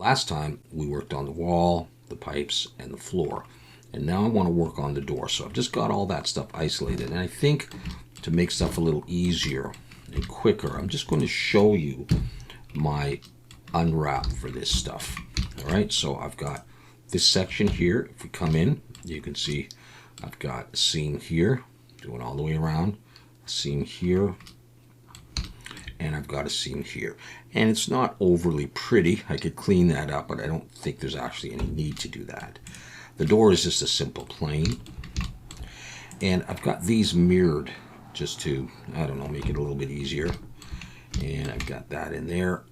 Last time we worked on the wall, the pipes, and the floor. And now I want to work on the door. So I've just got all that stuff isolated. And I think to make stuff a little easier and quicker, I'm just going to show you my unwrap for this stuff. All right, so I've got this section here. If we come in, you can see I've got a seam here, going all the way around, a seam here, and I've got a seam here. And it's not overly pretty. I could clean that up, but I don't think there's actually any need to do that. The door is just a simple plane. And I've got these mirrored just to, I don't know, make it a little bit easier. And I've got that in there.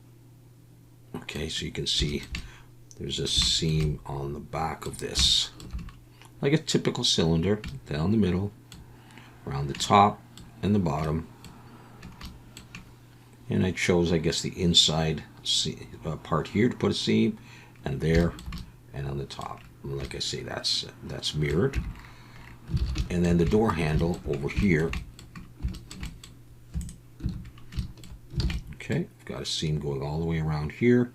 Okay, so you can see there's a seam on the back of this. Like a typical cylinder, down the middle, around the top and the bottom. And I chose, I guess, the inside part here to put a seam, and there, and on the top. And like I say, that's mirrored. And then the door handle over here. Okay, I've got a seam going all the way around here,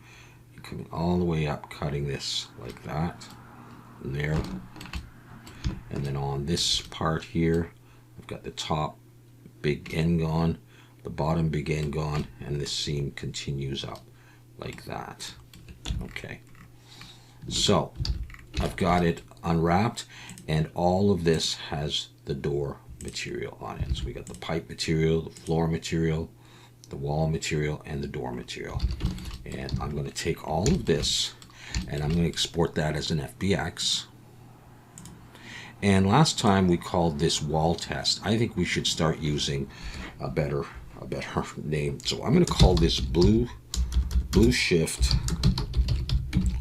and coming all the way up, cutting this like that, and there. And then on this part here, I've got the top big end gone, the bottom big end gone, and this seam continues up like that. Okay, so I've got it unwrapped, and all of this has the door material on it. So we got the pipe material, the floor material, the wall material, and the door material. And I'm going to take all of this and I'm going to export that as an FBX. And last time we called this wall test. I think we should start using a better name. So I'm going to call this blue shift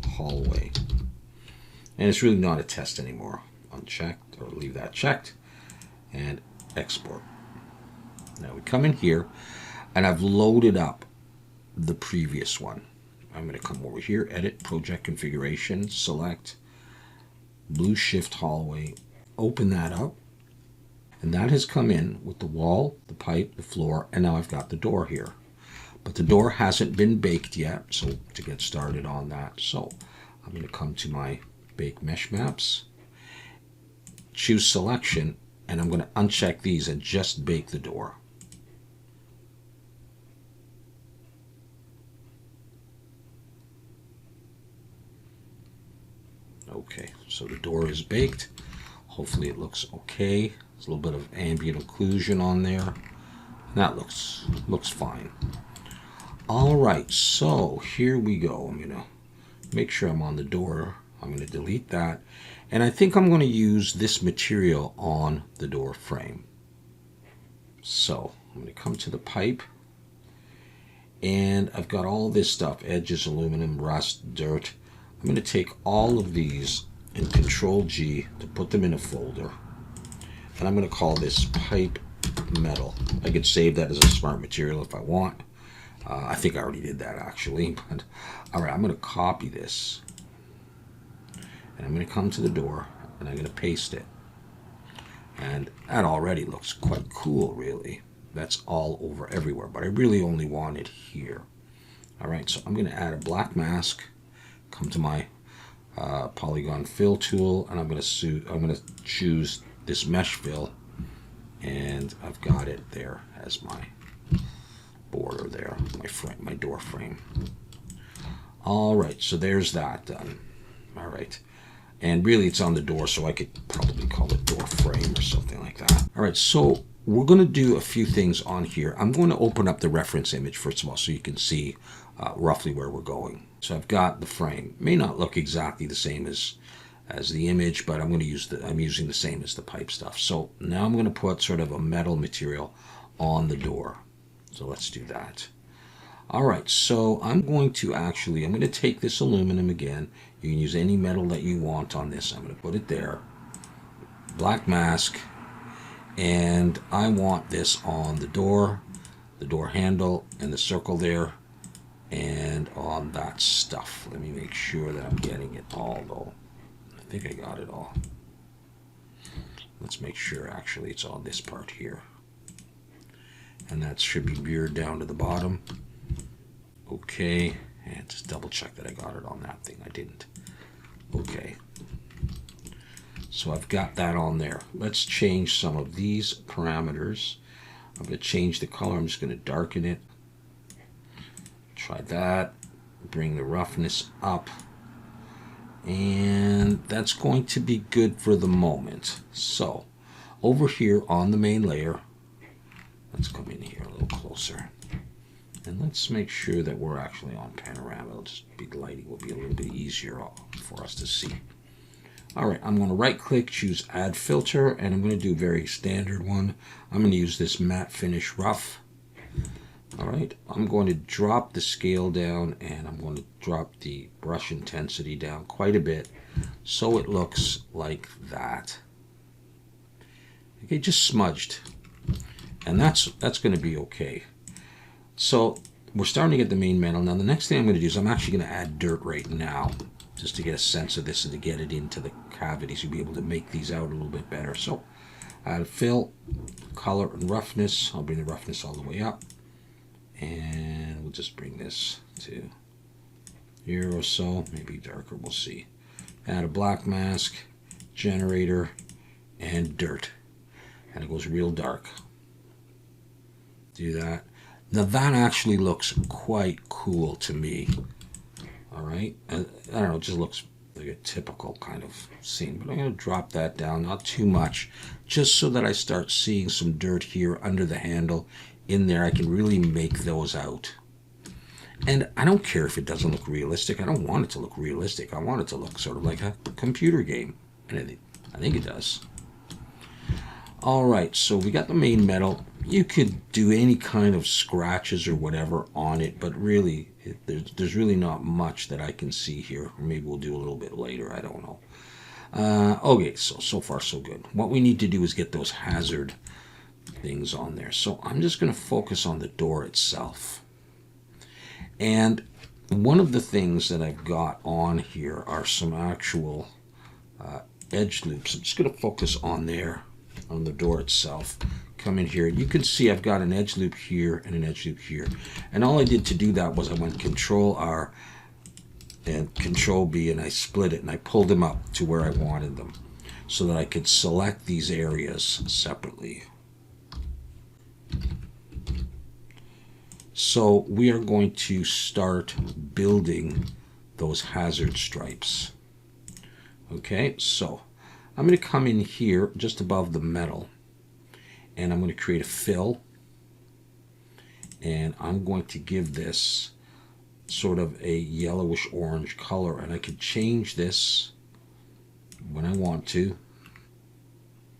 hallway. And it's really not a test anymore. Unchecked, or leave that checked, and export. Now we come in here, and I've loaded up the previous one. I'm going to come over here, edit, project configuration, select blue shift hallway, open that up, and that has come in with the wall, the pipe, the floor, and now I've got the door here. But the door hasn't been baked yet, so to get started on that, so I'm going to come to my bake mesh maps, choose selection, and I'm going to uncheck these and just bake the door. Okay, so the door is baked. Hopefully it looks okay. There's a little bit of ambient occlusion on there. That looks fine. All right, so here we go. I'm gonna make sure I'm on the door. I'm gonna delete that. And I think I'm gonna use this material on the door frame. So I'm gonna come to the pipe, and I've got all this stuff, edges, aluminum, rust, dirt. I'm going to take all of these and Control G to put them in a folder. And I'm going to call this pipe metal. I could save that as a smart material if I want. I think I already did that actually. But all right, I'm going to copy this. And I'm going to come to the door and I'm going to paste it. And that already looks quite cool, really. That's all over everywhere. But I really only want it here. All right, so I'm going to add a black mask. Come to my polygon fill tool, and I'm going to choose this mesh fill, and I've got it there as my border there, my door frame. All right, so there's that done. All right, and really it's on the door, so I could probably call it door frame or something like that. All right, so we're going to do a few things on here. I'm going to open up the reference image first of all, so you can see roughly where we're going. So I've got the frame. May not look exactly the same as the image, but I'm using the same as the pipe stuff. So now I'm going to put sort of a metal material on the door. So let's do that. All right, so I'm going to take this aluminum again. You can use any metal that you want on this. I'm going to put it there. Black mask. And I want this on the door handle, and the circle there, and on that stuff. Let me make sure that I'm getting it all, though. I think I got it all. Let's make sure actually it's on this part here. And that should be mirrored down to the bottom. Okay, And just double check that I got it on that thing. I didn't. Okay. So I've got that on there. Let's change some of these parameters. I'm going to change the color. I'm just going to darken it. Try that. Bring the roughness up. And that's going to be good for the moment. So over here on the main layer, let's come in here a little closer. And let's make sure that we're actually on panorama. It'll just be, the lighting will be a little bit easier for us to see. All right, I'm going to right click, choose add filter, and I'm going to do a very standard one. I'm going to use this matte finish rough. All right, I'm going to drop the scale down, and I'm going to drop the brush intensity down quite a bit so it looks like that. Okay, just smudged. And that's going to be okay. So we're starting to get the main metal. Now the next thing I'm going to do is I'm actually going to add dirt right now, just to get a sense of this and to get it into the cavities. You'll be able to make these out a little bit better. So add fill, color, and roughness. I'll bring the roughness all the way up. And we'll just bring this to here or so, maybe darker, we'll see. Add a black mask, generator, and dirt. And it goes real dark. Do that. Now that actually looks quite cool to me. All right, I don't know, it just looks like a typical kind of scene, but I'm going to drop that down, not too much, just so that I start seeing some dirt here under the handle. In there, I can really make those out. And I don't care if it doesn't look realistic. I don't want it to look realistic. I want it to look sort of like a computer game, and I think it does. All right, so we got the main metal. You could do any kind of scratches or whatever on it, but really, there's really not much that I can see here. Or maybe we'll do a little bit later, I don't know. Okay, so far so good. What we need to do is get those hazard things on there. So I'm just going to focus on the door itself. And one of the things that I've got on here are some actual edge loops. I'm just going to focus on there, on the door itself. Come in here. You can see I've got an edge loop here and an edge loop here. And all I did to do that was I went Control R and Control B, and I split it and I pulled them up to where I wanted them so that I could select these areas separately. So we are going to start building those hazard stripes. Okay, so I'm going to come in here just above the metal, and I'm going to create a fill, and I'm going to give this sort of a yellowish orange color, and I can change this when I want to.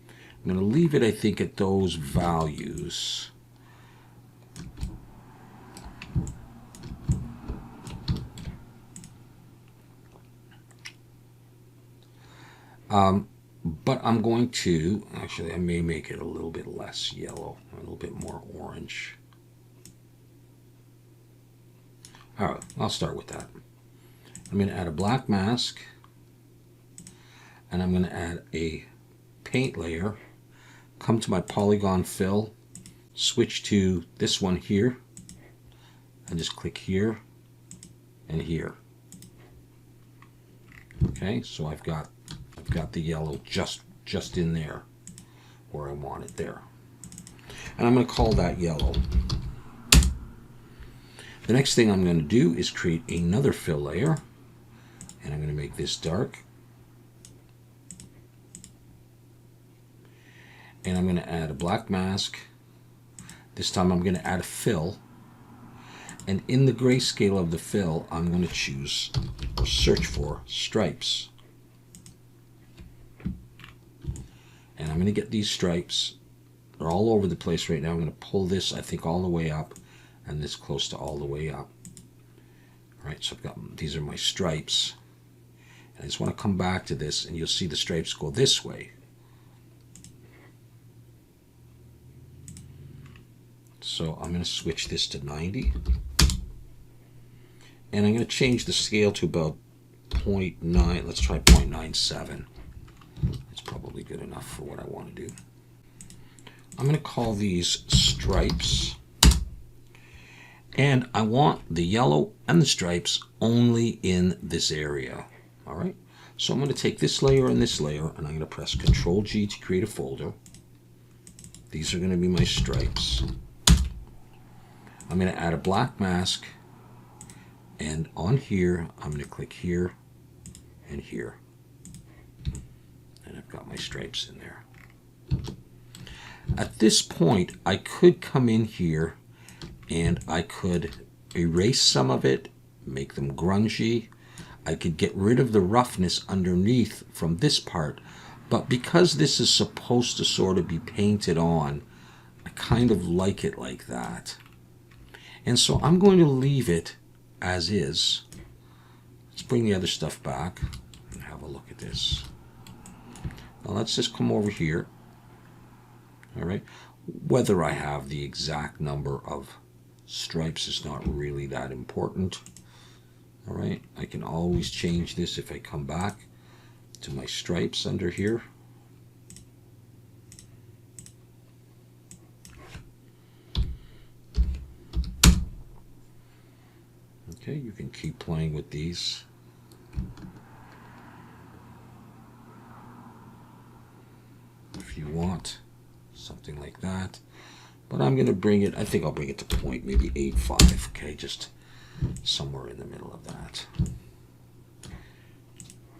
I'm going to leave it, I think, at those values. But I'm going to, actually, I may make it a little bit less yellow, a little bit more orange. All right, I'll start with that. I'm going to add a black mask, and I'm going to add a paint layer, come to my polygon fill, switch to this one here, and just click here and here. Okay, so I've got the yellow just in there where I want it there. And I'm going to call that yellow. The next thing I'm going to do is create another fill layer, and I'm going to make this dark. And I'm going to add a black mask. This time I'm going to add a fill. And in the grayscale of the fill, I'm going to choose or search for stripes. And I'm going to get these stripes. They're all over the place right now. I'm going to pull this, I think, all the way up, and this close to all the way up. All right, so I've got, these are my stripes. And I just want to come back to this, and you'll see the stripes go this way. So I'm going to switch this to 90. And I'm going to change the scale to about 0.9. Let's try 0.97. It's probably good enough for what I want to do. I'm going to call these stripes. And I want the yellow and the stripes only in this area. All right. So I'm going to take this layer and this layer, and I'm going to press Control G to create a folder. These are going to be my stripes. I'm going to add a black mask, and on here, I'm going to click here and here. And I've got my stripes in there. At this point, I could come in here and I could erase some of it, make them grungy. I could get rid of the roughness underneath from this part, but because this is supposed to sort of be painted on, I kind of like it like that. And so I'm going to leave it as is. Let's bring the other stuff back and have a look at this. Now let's just come over here. All right. Whether I have the exact number of stripes is not really that important. All right. I can always change this if I come back to my stripes under here. Okay, you can keep playing with these. If you want something like that. But I'm going to bring it, I think I'll bring it to point maybe 8.5, okay, just somewhere in the middle of that.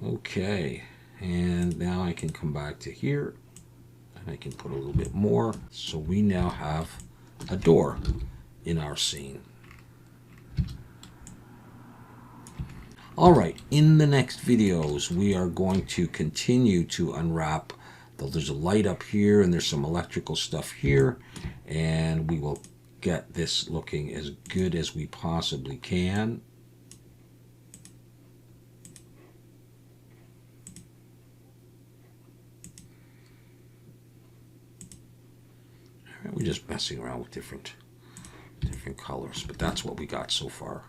Okay, and now I can come back to here, and I can put a little bit more. So we now have a door in our scene. Alright, in the next videos, we are going to continue to unwrap. There's a light up here, and there's some electrical stuff here, and we will get this looking as good as we possibly can. All right, we're just messing around with different colors, but that's what we got so far.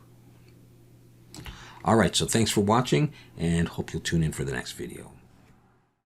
All right, so thanks for watching, and hope you'll tune in for the next video.